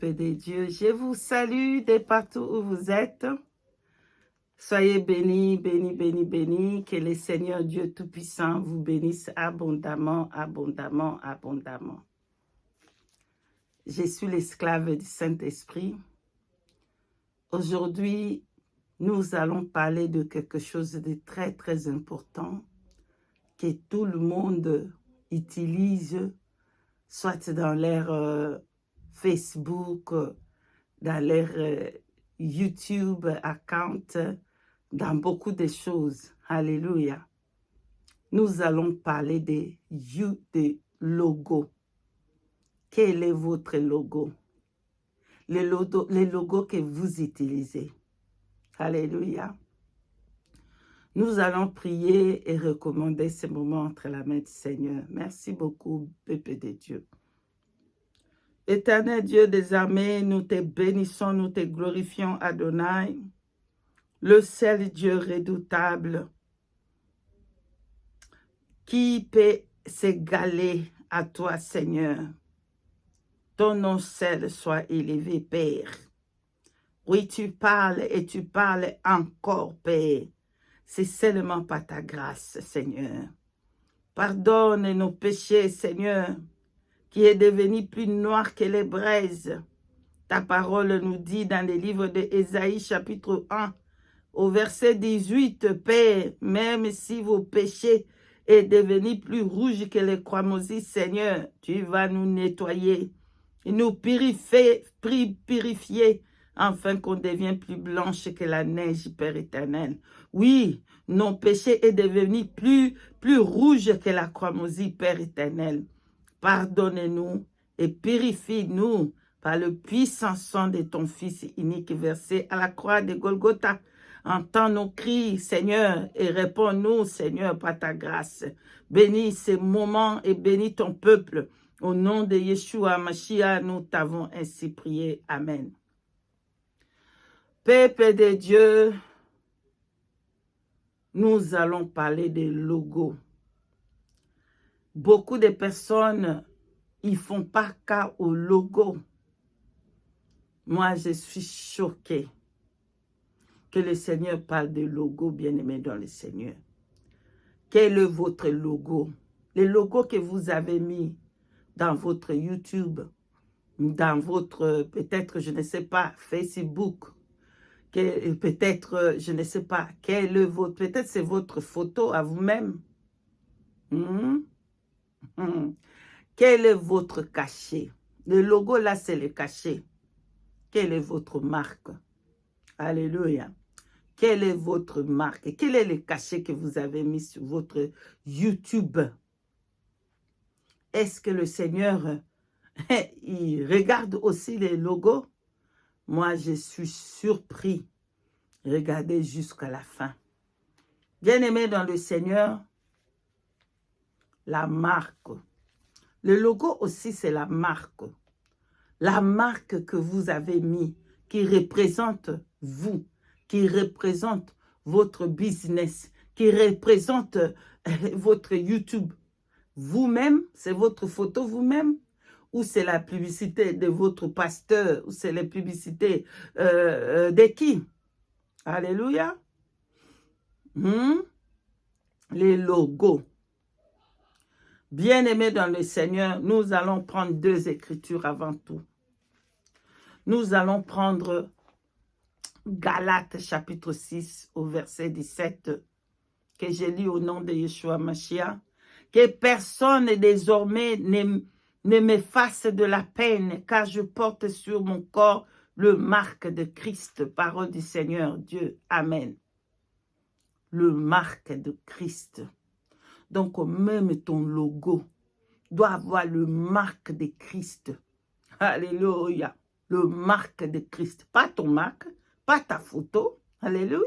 peuple de Dieu. Je vous salue de partout où vous êtes. Soyez bénis, bénis, bénis, bénis. Que le Seigneur Dieu Tout-Puissant vous bénisse abondamment, abondamment, abondamment. Je suis l'esclave du Saint-Esprit. Aujourd'hui, nous allons parler de quelque chose de très, très important que tout le monde utilise, soit dans leur Facebook, dans leur YouTube account, dans beaucoup de choses. Alléluia. Nous allons parler des logos. Quel est votre logo? Les logos que vous utilisez. Alléluia. Nous allons prier et recommander ce moment entre la main du Seigneur. Merci beaucoup, peuple de Dieu. Éternel Dieu des armées, nous te bénissons, nous te glorifions, Adonai, le seul Dieu redoutable qui peut s'égaler à toi, Seigneur. Ton nom seul soit élevé, Père. Oui, tu parles et tu parles encore, Père. C'est seulement par ta grâce, Seigneur. Pardonne nos péchés, Seigneur, qui est devenu plus noir que les braises. Ta parole nous dit dans le livre d'Ésaïe, chapitre 1, au verset 18, Père, même si vos péchés est devenu plus rouge que les cramoisis, Seigneur, tu vas nous nettoyer et nous purifier afin qu'on devienne plus blanche que la neige, Père éternel. Oui, nos péchés est devenu plus rouge que la cramoisie, Père éternel. Pardonne-nous et purifie-nous par le puissant sang de ton Fils unique versé à la croix de Golgotha. Entends nos cris, Seigneur, et réponds-nous, Seigneur, par ta grâce. Bénis ces moments et bénis ton peuple. Au nom de Yeshua Mashiach, nous t'avons ainsi prié. Amen. Peuple de Dieu, nous allons parler des logos. Beaucoup de personnes, ils ne font pas cas au logo. Moi, je suis choquée que le Seigneur parle de logo, bien-aimé dans le Seigneur. Quel est votre logo? Le logo que vous avez mis dans votre YouTube, dans votre, peut-être, je ne sais pas, Facebook, peut-être, je ne sais pas, quel est votre, peut-être c'est votre photo à vous-même. Quel est votre cachet? Le logo là, c'est le cachet. Quelle est votre marque? Alléluia. Quelle est votre marque? Quel est le cachet que vous avez mis sur votre YouTube? Est-ce que le Seigneur, il regarde aussi les logos? Moi, je suis surpris. Regardez jusqu'à la fin. Bien-aimé dans le Seigneur, la marque. Le logo aussi, c'est la marque. La marque que vous avez mis, qui représente vous, qui représente votre business, qui représente votre YouTube. Vous-même, c'est votre photo vous-même, ou c'est la publicité de votre pasteur, ou c'est la publicité de qui? Alléluia. Les logos. Bien-aimés dans le Seigneur, nous allons prendre deux écritures avant tout. Nous allons prendre Galates chapitre 6 au verset 17 que j'ai lu au nom de Yeshua Mashiach. Que personne désormais ne me fasse de la peine, car je porte sur mon corps le marque de Christ, parole du Seigneur Dieu. Amen. Le marque de Christ. Donc même ton logo doit avoir le marque de Christ. Alléluia. Le marque de Christ. Pas ton marque, pas ta photo. Alléluia.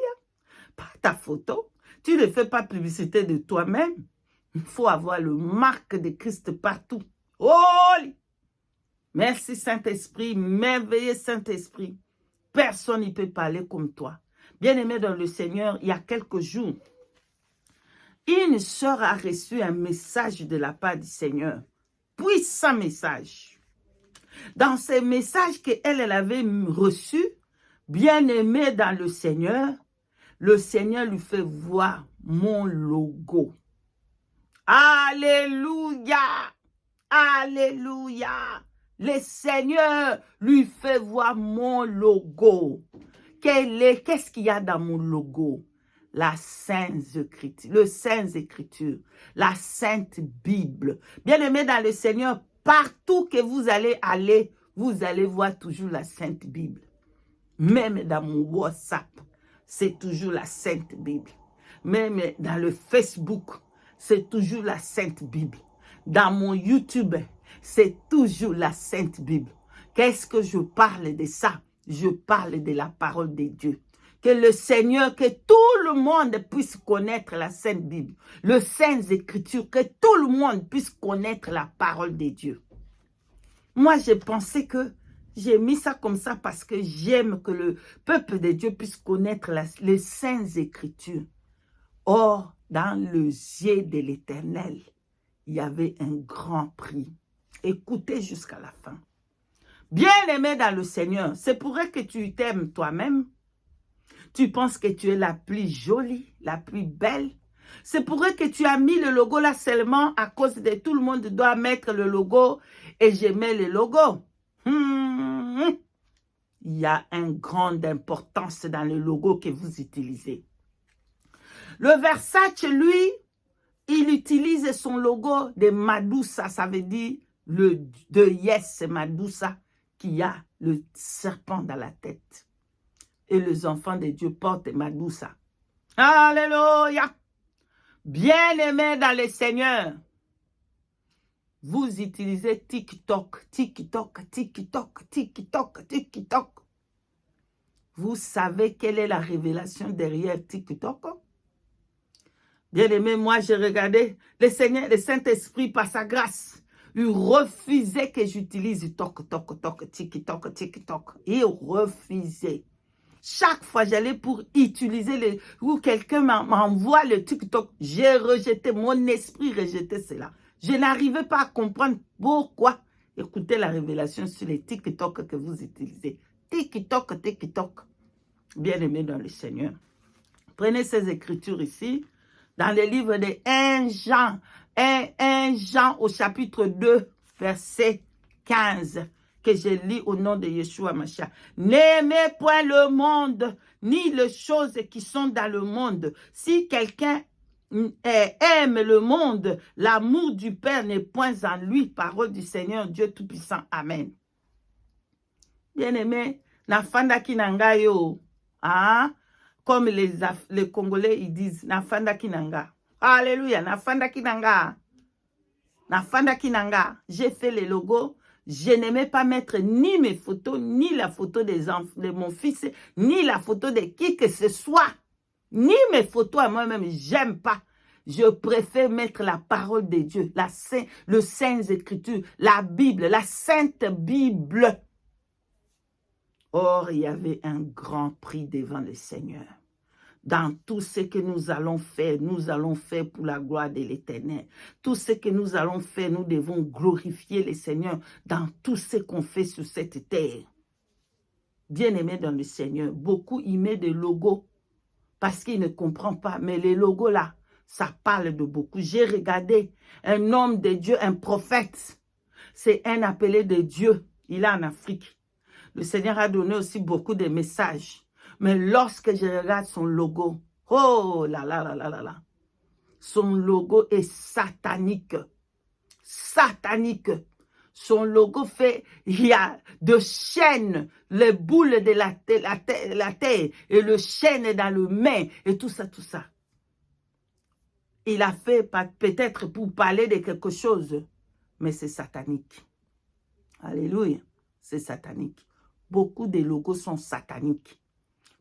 Pas ta photo. Tu ne fais pas publicité de toi-même. Il faut avoir le marque de Christ partout. Oh! Merci Saint-Esprit, merveilleux Saint-Esprit. Personne ne peut parler comme toi. Bien-aimé dans le Seigneur, il y a quelques jours, une sœur a reçu un message de la part du Seigneur. Puissant message. Dans ces messages qu'elle avait reçus, bien-aimée dans le Seigneur lui fait voir mon logo. Alléluia! Alléluia! Le Seigneur lui fait voir mon logo. Qu'est-ce qu'il y a dans mon logo? La Sainte Écriture, le Sainte Écriture, la Sainte Bible. Bien-aimé dans le Seigneur, partout que vous allez voir toujours la Sainte Bible. Même dans mon WhatsApp, c'est toujours la Sainte Bible. Même dans le Facebook, c'est toujours la Sainte Bible. Dans mon YouTube, c'est toujours la Sainte Bible. Qu'est-ce que je parle de ça? Je parle de la parole de Dieu. Que le Seigneur, que tout le monde puisse connaître la Sainte Bible, le Sainte Écriture, que tout le monde puisse connaître la parole de Dieu. Moi, j'ai pensé que j'ai mis ça comme ça parce que j'aime que le peuple de Dieu puisse connaître les Saintes Écritures. Or, dans le yeux de l'Éternel, il y avait un grand prix. Écoutez jusqu'à la fin. Bien-aimé dans le Seigneur, c'est pour vrai que tu t'aimes toi-même. Tu penses que tu es la plus jolie, la plus belle. C'est pour vrai que tu as mis le logo là seulement à cause de tout le monde doit mettre le logo et je mets le logo. Il y a une grande importance dans le logo que vous utilisez. Le Versace, lui, il utilise son logo de Medusa, ça veut dire le de Yes Medusa, qui a le serpent dans la tête. Et les enfants de Dieu portent Medusa. Alléluia! Bien-aimés dans le Seigneur, vous utilisez TikTok, TikTok, TikTok, TikTok, TikTok. Vous savez quelle est la révélation derrière TikTok? Bien-aimé, moi j'ai regardé le Seigneur, le Saint-Esprit par sa grâce. Il refusait que j'utilise TikTok, TikTok. Il refusait. Chaque fois j'allais pour utiliser ou quelqu'un m'envoie le TikTok, j'ai rejeté, mon esprit rejetait cela. Je n'arrivais pas à comprendre pourquoi. Écoutez la révélation sur les TikTok que vous utilisez. TikTok, TikTok. Bien-aimé dans le Seigneur. Prenez ces écritures ici, dans le livre de 1 Jean au chapitre 2, verset 15, que je lis au nom de Yeshua Mashiach. N'aimez point le monde, ni les choses qui sont dans le monde. Si quelqu'un aime le monde, l'amour du Père n'est point en lui. Parole du Seigneur Dieu Tout-Puissant. Amen. Bien-aimé, nafanda kinanga yo. Ah, comme les Congolais ils disent, nafanda kinanga. Alléluia, nafanda kinanga. Nafanda kinanga. J'ai fait les logos. Je n'aimais pas mettre ni mes photos, ni la photo de mon fils, ni la photo de qui que ce soit. Ni mes photos à moi-même, j'aime pas. Je préfère mettre la parole de Dieu, le Sainte Écriture, la Bible, la Sainte Bible. Or, il y avait un grand prix devant le Seigneur. Dans tout ce que nous allons faire pour la gloire de l'Éternel. Tout ce que nous allons faire, nous devons glorifier le Seigneur dans tout ce qu'on fait sur cette terre. Bien-aimé dans le Seigneur, beaucoup y mettent des logos parce qu'ils ne comprennent pas. Mais les logos là, ça parle de beaucoup. J'ai regardé un homme de Dieu, un prophète. C'est un appelé de Dieu. Il est en Afrique. Le Seigneur a donné aussi beaucoup de messages. Mais lorsque je regarde son logo, oh là là là là là là, son logo est satanique. Satanique. Son logo fait, il y a de chaînes, les boules de la terre et le chêne dans le main et tout ça, tout ça. Il a fait peut-être pour parler de quelque chose, mais c'est satanique. Alléluia, c'est satanique. Beaucoup de logos sont sataniques.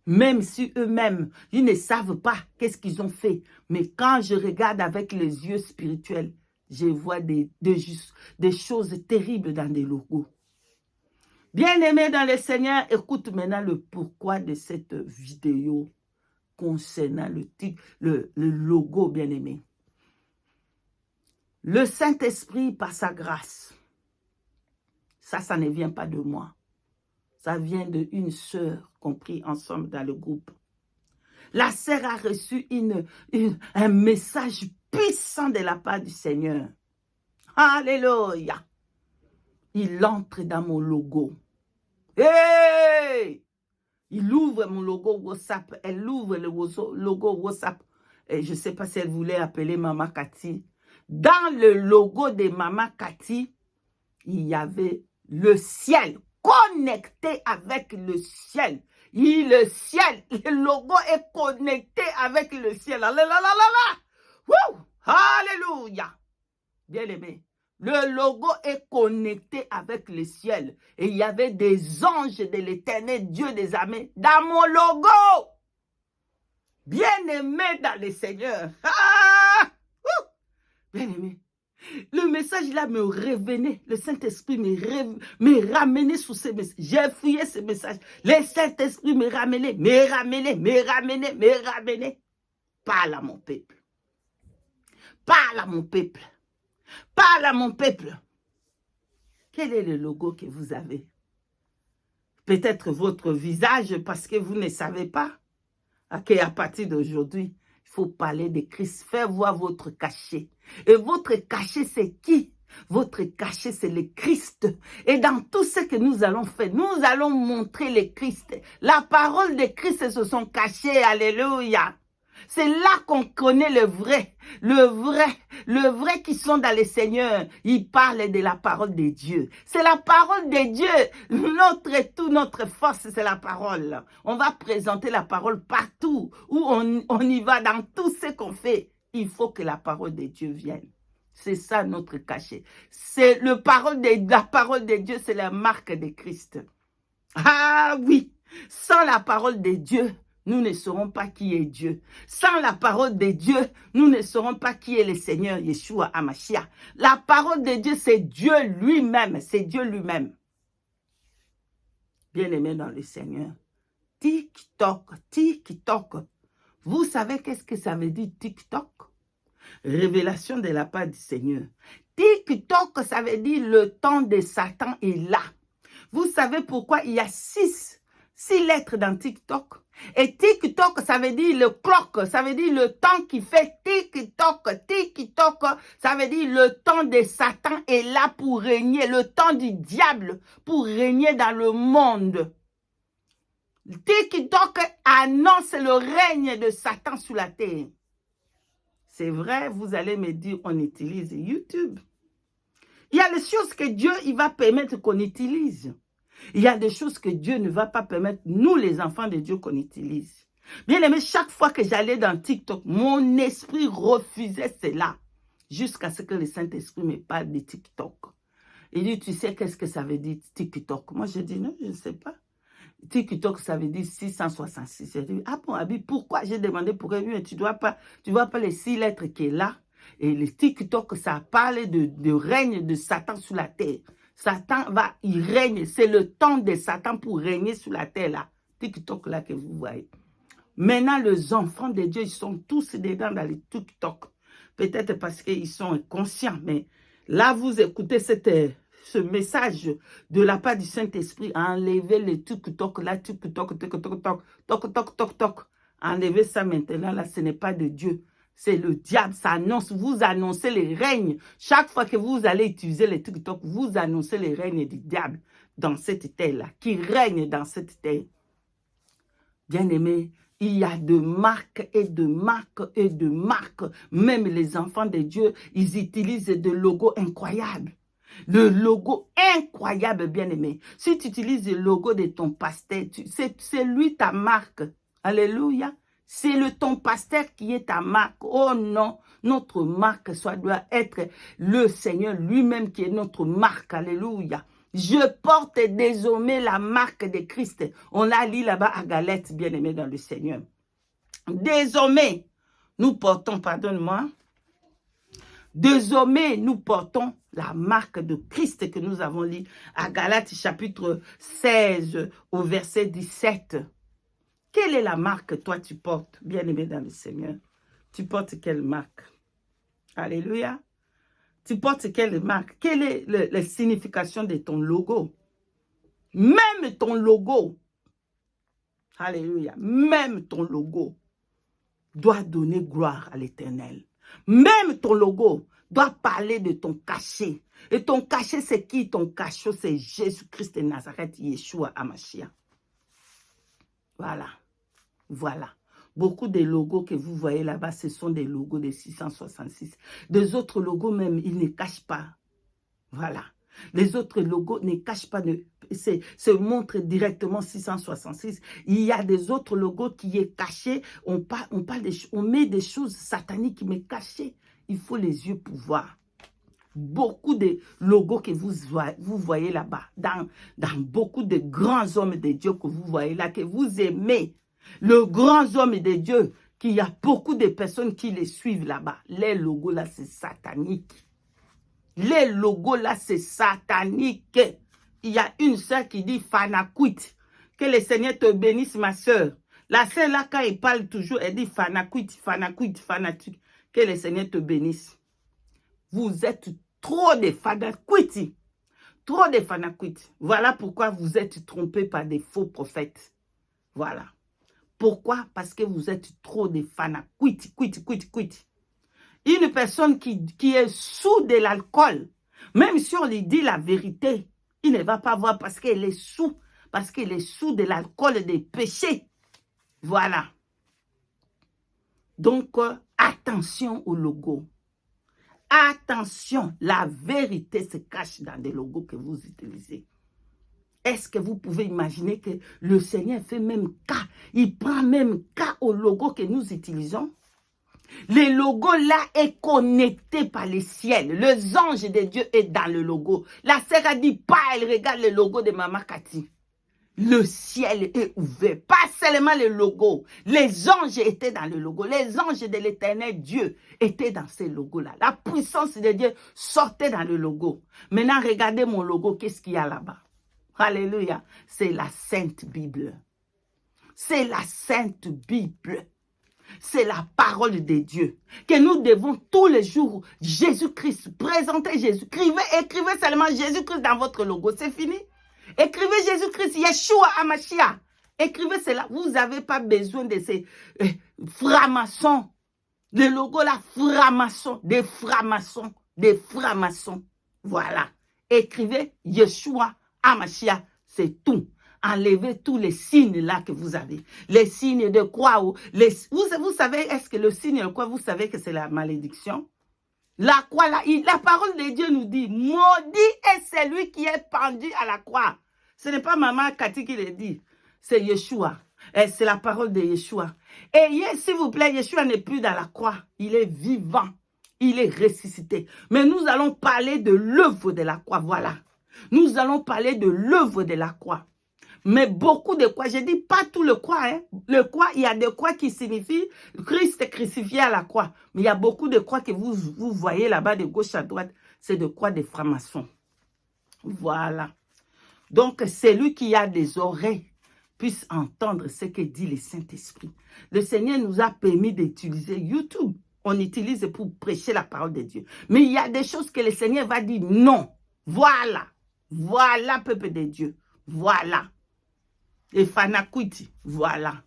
Même si eux-mêmes, ils ne savent pas qu'est-ce qu'ils ont fait. Mais quand je regarde avec les yeux spirituels, je vois des choses terribles dans des logos. Bien-aimé dans le Seigneur, écoute maintenant le pourquoi de cette vidéo concernant le logo, bien-aimé. Le Saint-Esprit, par sa grâce, Ça ne vient pas de moi. Ça vient d'une sœur compris ensemble dans le groupe. La sœur a reçu un message puissant de la part du Seigneur. Alléluia. Il entre dans mon logo. Hey! Il ouvre mon logo WhatsApp. Elle ouvre le logo WhatsApp. Et je ne sais pas si elle voulait appeler Maman Cathy. Dans le logo de Maman Cathy, il y avait le ciel, connecté avec le ciel. Le ciel, le logo est connecté avec le ciel. Alléluia. Bien-aimé, le logo est connecté avec le ciel. Et il y avait des anges de l'Éternel, Dieu des armées, dans mon logo. Bien-aimé dans le Seigneur. Bien-aimé. Le message là me revenait. Le Saint-Esprit me ramenait sous ce message. J'ai fouillé ce message. Le Saint-Esprit me ramenait. Parle à mon peuple. Parle à mon peuple. Parle à mon peuple. Quel est le logo que vous avez? Peut-être votre visage parce que vous ne savez pas. À partir d'aujourd'hui, il faut parler de Christ. Faire voir votre cachet. Et votre cachet, c'est qui? Votre cachet, c'est le Christ. Et dans tout ce que nous allons faire, nous allons montrer le Christ. La parole de Christ se sont cachées. Alléluia. C'est là qu'on connaît le vrai qui sont dans le Seigneur. Ils parlent de la parole de Dieu. C'est la parole de Dieu. Notre force, c'est la parole. On va présenter la parole partout où on y va, dans tout ce qu'on fait. Il faut que la parole de Dieu vienne. C'est ça notre cachet. C'est la parole de Dieu, c'est la marque de Christ. Ah oui, sans la parole de Dieu, nous ne saurons pas qui est Dieu. Sans la parole de Dieu, nous ne saurons pas qui est le Seigneur Yeshua Hamashiach. La parole de Dieu, c'est Dieu lui-même. C'est Dieu lui-même. Bien-aimé dans le Seigneur. TikTok, TikTok. Vous savez qu'est-ce que ça veut dire TikTok? Révélation de la part du Seigneur. TikTok, ça veut dire le temps de Satan est là. Vous savez pourquoi il y a 6 lettres dans TikTok? Et TikTok, ça veut dire le clock, ça veut dire le temps qui fait TikTok. TikTok, ça veut dire le temps de Satan est là pour régner, le temps du diable pour régner dans le monde. TikTok annonce le règne de Satan sur la terre. C'est vrai, vous allez me dire, on utilise YouTube. Il y a des choses que Dieu il va permettre qu'on utilise. Il y a des choses que Dieu ne va pas permettre, nous les enfants de Dieu, qu'on utilise. Bien aimé, chaque fois que j'allais dans TikTok, mon esprit refusait cela. Jusqu'à ce que le Saint-Esprit me parle de TikTok. Il dit, tu sais qu'est-ce que ça veut dire TikTok? Moi, je dis, non, je ne sais pas. TikTok, ça veut dire 666. J'ai dit, ah bon, Abi, pourquoi? J'ai demandé pourquoi. Tu vois pas les 6 lettres qui est là. Et le TikTok, ça parle de règne de Satan sur la terre. Satan il règne. C'est le temps de Satan pour régner sur la terre là. TikTok là que vous voyez. Maintenant, les enfants de Dieu, ils sont tous dedans dans les TikTok. Peut-être parce qu'ils sont inconscients. Mais là, vous écoutez ce message de la part du Saint-Esprit. Enlevez le TikTok là, TikTok. Enlevez ça maintenant là, ce n'est pas de Dieu. C'est le diable, ça annonce, vous annoncez les règnes. Chaque fois que vous allez utiliser les TikTok, vous annoncez les règnes du diable dans cette terre-là, qui règne dans cette terre. Bien-aimés, il y a de marques et de marques et de marques. Même les enfants de Dieu, ils utilisent des logos incroyables. Le logo incroyable, bien-aimé. Si tu utilises le logo de ton pasteur, c'est lui ta marque. Alléluia. C'est ton pasteur qui est ta marque. Oh non, notre marque doit être le Seigneur lui-même qui est notre marque. Alléluia. Je porte désormais la marque de Christ. On l'a lu là-bas à Galate, bien-aimé dans le Seigneur. Désormais, nous portons, pardonne-moi, désormais, nous portons la marque de Christ que nous avons lu à Galates chapitre 16 au verset 17. Quelle est la marque que toi tu portes, bien-aimé dans le Seigneur? Tu portes quelle marque? Alléluia. Tu portes quelle marque? Quelle est la signification de ton logo? Même ton logo, alléluia, même ton logo doit donner gloire à l'Éternel. Même ton logo doit parler de ton cachet. Et ton cachet, c'est qui? Ton cachot, c'est Jésus-Christ de Nazareth, Yeshua Hamashia. Voilà. Voilà. Beaucoup de logos que vous voyez là-bas, ce sont des logos de 666. Des autres logos même, ils ne cachent pas. Voilà. Les autres logos ne cachent pas, se montrent directement 666. Il y a des autres logos qui est caché. On met des choses sataniques mais cachées. Il faut les yeux pour voir. Beaucoup de logos que vous voyez là-bas, dans beaucoup de grands hommes de Dieu que vous voyez là, que vous aimez. Le grand homme de Dieu, qu'il y a beaucoup de personnes qui les suivent là-bas. Les logos là, c'est satanique. Les logos là, c'est satanique. Il y a une sœur qui dit Fanakuit. Que le Seigneur te bénisse, ma sœur. La sœur là, quand elle parle toujours, elle dit Fanakuit, Fanakuit, Fanakuit. Que le Seigneur te bénisse. Vous êtes trop de Fanakuit. Trop de Fanakuit. Voilà pourquoi vous êtes trompés par des faux prophètes. Voilà. Pourquoi? Parce que vous êtes trop de Fanakuit, quit. Une personne qui est sous de l'alcool, même si on lui dit la vérité, il ne va pas voir parce qu'elle est sous, de l'alcool des péchés. Voilà. Donc, attention au logo. Attention, la vérité se cache dans des logos que vous utilisez. Est-ce que vous pouvez imaginer que le Seigneur fait même cas, il prend même cas au logo que nous utilisons? Le logo là est connecté par le ciel. Les anges de Dieu est dans le logo. La sœur a dit pas, elle regarde le logo de Maman Cathy. Le ciel est ouvert. Pas seulement le logo. Les anges étaient dans le logo. Les anges de l'Éternel Dieu étaient dans ce logo-là. La puissance de Dieu sortait dans le logo. Maintenant, regardez mon logo. Qu'est-ce qu'il y a là-bas? Alléluia. C'est la Sainte Bible. C'est la Sainte Bible. C'est la parole de Dieu que nous devons tous les jours, Jésus-Christ, présenter Jésus. Écrivez seulement Jésus-Christ dans votre logo, c'est fini. Écrivez Jésus-Christ, Yeshua Hamashia. Écrivez cela. Vous n'avez pas besoin de ces francs-maçons. Le logo là, francs-maçons, des francs-maçons. Voilà. Écrivez Yeshua Hamashia, c'est tout. Enlevez tous les signes là que vous avez. Les signes de croix. Vous savez, est-ce que le signe de croix, vous savez que c'est la malédiction? La croix là, la parole de Dieu nous dit, maudit est celui qui est pendu à la croix. Ce n'est pas Maman Cathy qui le dit, c'est Yeshua. C'est la parole de Yeshua. Et s'il vous plaît, Yeshua n'est plus dans la croix. Il est vivant. Il est ressuscité. Mais nous allons parler de l'œuvre de la croix. Voilà. Nous allons parler de l'œuvre de la croix. Mais beaucoup de croix, je dis pas tout le croix. Hein. Le croix, il y a des croix qui signifient Christ crucifié à la croix. Mais il y a beaucoup de croix que vous voyez là-bas de gauche à droite. C'est des croix des francs-maçons. Voilà. Donc, celui qui a des oreilles puisse entendre ce que dit le Saint-Esprit. Le Seigneur nous a permis d'utiliser YouTube. On utilise pour prêcher la parole de Dieu. Mais il y a des choses que le Seigneur va dire non. Voilà. Voilà, peuple de Dieu. Voilà. Et Fanakuiti, voilà.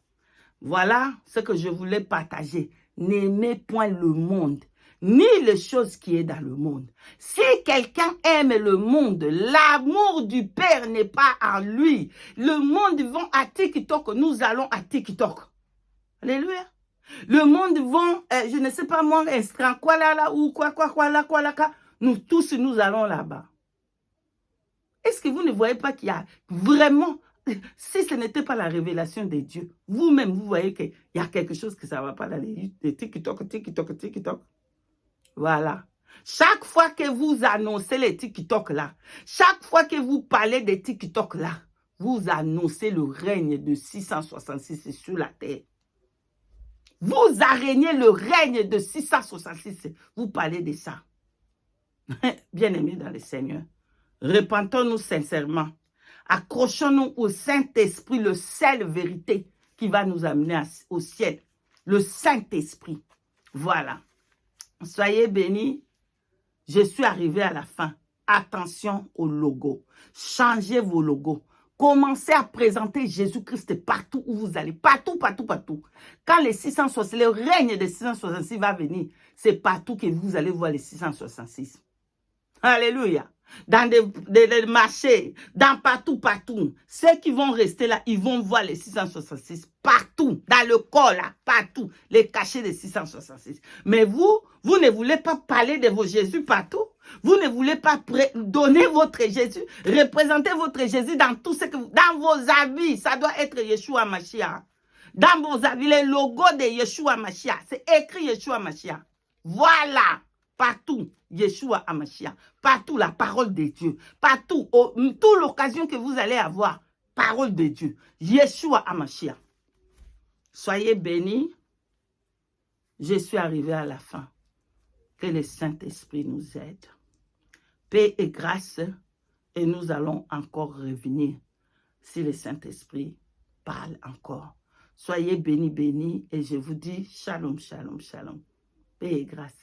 Voilà ce que je voulais partager. N'aimez point le monde, ni les choses qui est dans le monde. Si quelqu'un aime le monde, l'amour du Père n'est pas en lui. Le monde va à TikTok, nous allons à TikTok. Alléluia. Le monde va, je ne sais pas moi, Instagram, quoi là, ou quoi là, nous tous, nous allons là-bas. Est-ce que vous ne voyez pas qu'il y a vraiment... Si ce n'était pas la révélation de Dieu, vous-même, vous voyez qu'il y a quelque chose que ça ne va pas dans les TikTok. Voilà. Chaque fois que vous annoncez les TikTok là, chaque fois que vous parlez des TikTok là, vous annoncez le règne de 666 sur la terre. Vous arrêtez le règne de 666. Vous parlez de ça. Bien-aimés dans le Seigneur, repentons-nous sincèrement. Accrochons-nous au Saint-Esprit, le seul vérité qui va nous amener au ciel. Le Saint-Esprit. Voilà. Soyez bénis. Je suis arrivé à la fin. Attention au logo. Changez vos logos. Commencez à présenter Jésus-Christ partout où vous allez. Partout, partout, partout. Quand les 666, le règne des 666 va venir, c'est partout que vous allez voir les 666. Alléluia. Dans des marchés, dans partout, partout. Ceux qui vont rester là, ils vont voir les 666 partout. Dans le corps là, partout. Les cachets des 666. Mais vous ne voulez pas parler de vos Jésus partout. Vous ne voulez pas donner votre Jésus, représenter votre Jésus dans tout ce que vous... Dans vos habits, ça doit être Yeshua Mashiach. Dans vos habits, le logo de Yeshua Mashiach, c'est écrit Yeshua Mashiach. Voilà. Partout, Yeshua Hamashiach. Partout, la parole de Dieu. Partout, toute l'occasion que vous allez avoir, parole de Dieu. Yeshua Hamashiach. Soyez bénis. Je suis arrivé à la fin. Que le Saint-Esprit nous aide. Paix et grâce. Et nous allons encore revenir si le Saint-Esprit parle encore. Soyez bénis, bénis. Et je vous dis shalom, shalom, shalom. Paix et grâce.